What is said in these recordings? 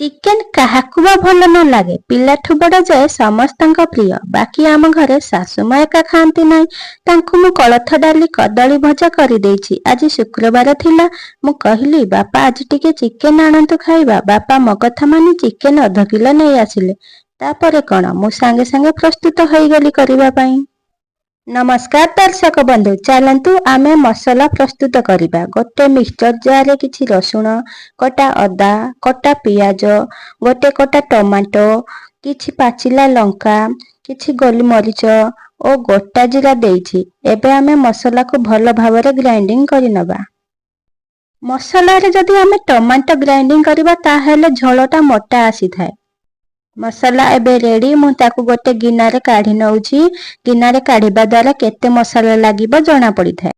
Chicken କାହାକୁ ବା ଭଲ ନ ଲାଗେ। ପିଲାଠୁ ବଡ଼ ଯାଏ ସମସ୍ତଙ୍କ ପ୍ରିୟ। ବାକି ଆମ ଘରେ ଶାଶୁମା ଏକା ଖାଆନ୍ତି ନାହିଁ। ତାଙ୍କୁ ମୁଁ କୋଳଥ ଡାଲି କଦଳୀ ଭଜା କରିଦେଇଛି। ଆଜି ଶୁକ୍ରବାର ଥିଲା। ମୁଁ କହିଲି ବାପା ଆଜି ଟିକେ ଚିକେନ ଆଣନ୍ତୁ ଖାଇବା। ବାପା ମୋ କଥା ମାନି ଚିକେନ 1/2 କିଲୋ ନେଇ ଆସିଲେ। ତାପରେ କଣ ମୁଁ ସାଙ୍ଗେ ସାଙ୍ଗେ ପ୍ରସ୍ତୁତ ହୋଇଗଲି କରିବା ପାଇଁ। ନମସ୍କାର ଦର୍ଶକ ବନ୍ଧୁ, ଚାଲନ୍ତୁ ଆମେ ମସଲା ପ୍ରସ୍ତୁତ କରିବା। ଗୋଟେ ମିକ୍ସଚର ଜାରରେ କିଛି ରସୁଣ, କଟା ଅଦା, କଟା ପିଆଜ, ଗୋଟେ କଟା ଟମାଟୋ, କିଛି ପାଚିଲା ଲଙ୍କା, କିଛି ଗୋଲମରିଚ ଓ ଗୋଟା ଜିରା ଦେଇଛି। ଏବେ ଆମେ ମସଲାକୁ ଭଲ ଭାବରେ ଗ୍ରାଇଣ୍ଡିଙ୍ଗ କରିନେବା। ମସଲାରେ ଯଦି ଆମେ ଟମାଟୋ ଗ୍ରାଇଣ୍ଡିଙ୍ଗ କରିବା ତାହେଲେ ଝୋଳଟା ମୋଟା ଆସିଥାଏ। ମସଲା ଏବେ ରେଡି। ମୁଁ ତାକୁ ଗୋଟେ ଗିନାରେ କାଢି ନେଉଛି। ଗିନାରେ କାଢିବା ଦ୍ୱାରା କେତେ ମସଲା ଲାଗିବ ଜଣା ପଡିଥାଏ।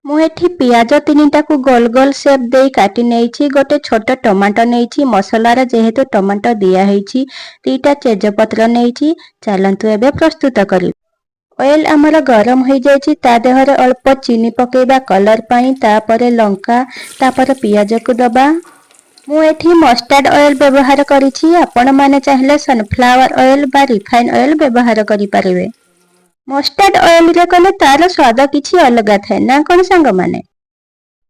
ମୁଁ ଏଠି ପିଆଜ 3ଟାକୁ ଗୋଲ ଗୋଲ ସେପ୍ ଦେଇ କାଟି ନେଇଛି। ଗୋଟେ ଛୋଟ ଟମାଟୋ ନେଇଛି। ମସଲାରେ ଯେହେତୁ ଟମାଟୋ ଦିଆ ହେଇଛି, 2ଟା ତେଜପତ୍ର ନେଇଛି। ଚାଲନ୍ତୁ ଏବେ ପ୍ରସ୍ତୁତ କରିବି। ଅଏଲ ଆମର ଗରମ ହୋଇଯାଇଛି। ତା ଦେହରେ ଅଳ୍ପ ଚିନି ପକେଇବା କଲର ପାଇଁ, ତାପରେ ଲଙ୍କା, ତାପରେ ପିଆଜକୁ ଦବା। ମୁଁ ଏଠି ମଷ୍ଟାର୍ଡ ଅଏଲ ବ୍ୟବହାର କରିଛି। ଆପଣମାନେ ଚାହିଁଲେ ସନଫ୍ଲାୱାର ଅଏଲ ବା ରିଫାଇନ ଅଏଲ ବ୍ୟବହାର କରିପାରିବେ। ମଷ୍ଟାର୍ଡ ଅଏଲରେ କଲେ ତାର ସ୍ୱାଦ କିଛି ଅଲଗା ଥାଏ ନା କଣ ସାଙ୍ଗମାନେ?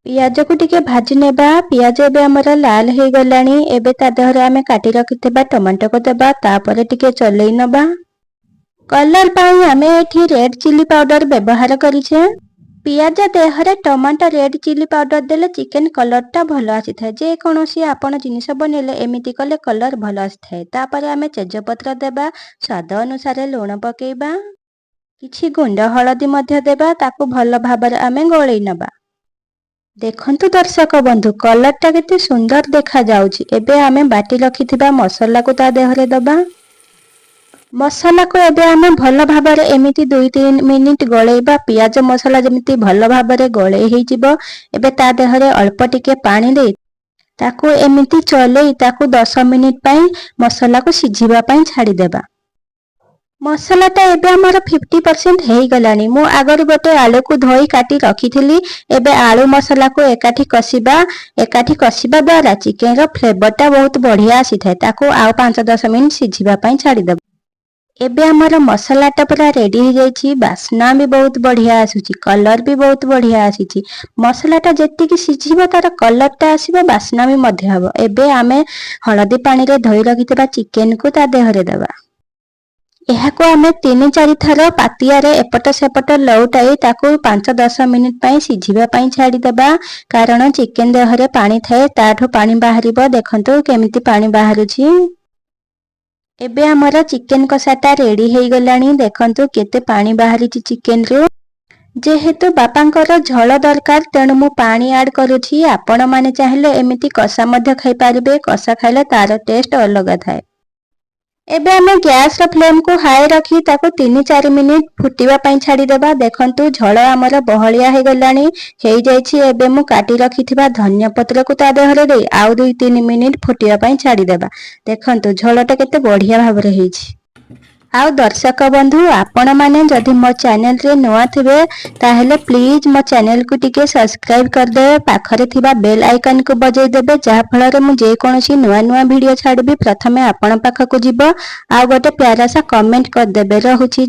ପିଆଜକୁ ଟିକେ ଭାଜି ନେବା। ପିଆଜ ଏବେ ଆମର ଲାଲ ହେଇଗଲାଣି। ଏବେ ତା ଦେହରେ ଆମେ କାଟି ରଖିଥିବା ଟମାଟୋକୁ ଦେବା। ତାପରେ ଟିକେ ଚଲେଇ ନେବା। କଲର ପାଇଁ ଆମେ ଏଠି ରେଡ୍ ଚିଲି ପାଉଡର ବ୍ୟବହାର କରିଛେ। ପିଆଜ ଦେହରେ ଟମାଟୋ ରେଡ୍ ଚିଲି ପାଉଡର ଦେଲେ ଚିକେନ କଲରଟା ଭଲ ଆସିଥାଏ। ଯେକୌଣସି ଆପଣ ଜିନିଷ ବନେଇଲେ ଏମିତି କଲେ କଲର ଭଲ ଆସିଥାଏ। ତାପରେ ଆମେ ତେଜପତ୍ର ଦେବା। ସ୍ୱାଦ ଅନୁସାରେ ଲୁଣ ପକେଇବା। କିଛି ଗୁଣ୍ଡ ହଳଦୀ ମଧ୍ୟ ଦେବା। ତାକୁ ଭଲ ଭାବରେ ଆମେ ଗୋଳେଇ ନେବା। ଦେଖନ୍ତୁ ଦର୍ଶକ ବନ୍ଧୁ, କଲରଟା କେତେ ସୁନ୍ଦର ଦେଖାଯାଉଛି। ଏବେ ଆମେ ବାଟି ରଖିଥିବା ମସଲାକୁ ତା ଦେହରେ ଦେବା। ମସଲାକୁ ଏବେ ଆମେ ଭଲ ଭାବରେ ଏମିତି 2-3 ମିନିଟ୍ ଗୋଳେଇବା। ପିଆଜ ମସଲା ଯେମିତି ଭଲ ଭାବରେ ଗୋଳେଇ ହେଇଯିବ। ଏବେ ତା ଦେହରେ ଅଳ୍ପ ଟିକେ ପାଣି ଦେଇ ତାକୁ ଏମିତି ଚଲେଇ ତାକୁ 10 ମିନିଟ୍ ପାଇଁ ମସଲାକୁ ସିଝିବା ପାଇଁ ଛାଡ଼ିଦେବା। ମସଲାଟା ଏବେ ଆମର 50% ହେଇଗଲାଣି। ମୁଁ ଆଗରୁ ଗୋଟେ ଆଳୁକୁ ଧୋଇ କାଟି ରଖିଥିଲି। ଏବେ ଆଳୁ ମସଲାକୁ ଏକାଠି କଷିବା। ଏକାଠି କଷିବା ଦ୍ୱାରା ଚିକେନର ଫ୍ଲେଭରଟା ବହୁତ ବଢ଼ିଆ ଆସିଥାଏ। ତାକୁ ଆଉ 5-10 ମିନିଟ୍ ସିଝିବା ପାଇଁ ଛାଡ଼ିଦେବା। ଏବେ ଆମର ମସଲାଟା ପୁରା ରେଡି ହେଇଯାଇଛି। ବାସ୍ନା ବି ବହୁତ ବଢ଼ିଆ ଆସୁଛି। କଲର ବି ବହୁତ ବଢ଼ିଆ ଆସିଛି। ମସଲାଟା ଯେତିକି ସିଝିବ ତାର କଲରଟା ଆସିବ, ବାସ୍ନା ବି ମଧ୍ୟ ହେବ। ଏବେ ଆମେ ହଳଦୀ ପାଣିରେ ଧୋଇ ରଖିଥିବା ଚିକେନକୁ ତା ଦେହରେ ଦେବା। ଏହାକୁ ଆମେ 3-4 ଥର ପାତିଆରେ ଏପଟ ସେପଟ ଲଉଟାଇ ତାକୁ 5-10 ମିନିଟ୍ ପାଇଁ ସିଝିବା ପାଇଁ ଛାଡ଼ିଦେବା। କାରଣ ଚିକେନ ଦେହରେ ପାଣି ଥାଏ, ତାଠୁ ପାଣି ବାହାରିବ। ଦେଖନ୍ତୁ କେମିତି ପାଣି ବାହାରୁଛି। ଏବେ ଆମର ଚିକେନ କଷାଟା ରେଡି ହେଇଗଲାଣି। ଦେଖନ୍ତୁ କେତେ ପାଣି ବାହାରିଛି ଚିକେନରୁ। ଯେହେତୁ ବାପାଙ୍କର ଝୋଳ ଦରକାର, ତେଣୁ ମୁଁ ପାଣି ଆଡ୍ କରୁଛି। ଆପଣମାନେ ଚାହିଁଲେ ଏମିତି କଷା ମଧ୍ୟ ଖାଇପାରିବେ। କଷା ଖାଇଲେ ତାର ଟେଷ୍ଟ ଅଲଗା ଥାଏ। ଏବେ ଆମେ ଗ୍ୟାସର ଫ୍ଲେମକୁ ହାଇ ରଖି ତାକୁ 3-4 ମିନିଟ୍ ଫୁଟିବା ପାଇଁ ଛାଡ଼ିଦେବା। ଦେଖନ୍ତୁ ଝୋଳ ଆମର ବହଳିଆ ହେଇଗଲାଣି, ହେଇଯାଇଛି। ଏବେ ମୁଁ କାଟି ରଖିଥିବା ଧନିଆ ପତ୍ରକୁ ତା ଦେହରେ ଦେଇ ଆଉ 2-3 ମିନିଟ୍ ଫୁଟିବା ପାଇଁ ଛାଡ଼ିଦେବା। ଦେଖନ୍ତୁ ଝୋଳଟା କେତେ ବଢ଼ିଆ ଭାବରେ ହେଇଛି। ଆଉ ଦର୍ଶକ ବନ୍ଧୁ, ଆପଣମାନେ ଯଦି ମୋ ଚ୍ୟାନେଲରେ ନୂଆ ଥିବେ ତାହେଲେ ପ୍ଲିଜ୍ ମୋ ଚ୍ୟାନେଲକୁ ଟିକେ ସବସ୍କ୍ରାଇବ କରିଦେବେ। ପାଖରେ ଥିବା ବେଲ୍ ଆଇକନକୁ ବଜାଇ ଦେବେ, ଯାହାଫଳରେ ମୁଁ ଯେକୌଣସି ନୂଆ ନୂଆ ଭିଡ଼ିଓ ଛାଡ଼ିବି ପ୍ରଥମେ ଆପଣ ପାଖକୁ ଯିବ। ଆଉ ଗୋଟେ ପ୍ୟାରା ସା କମେଣ୍ଟ କରିଦେବେ। ରହୁଛି।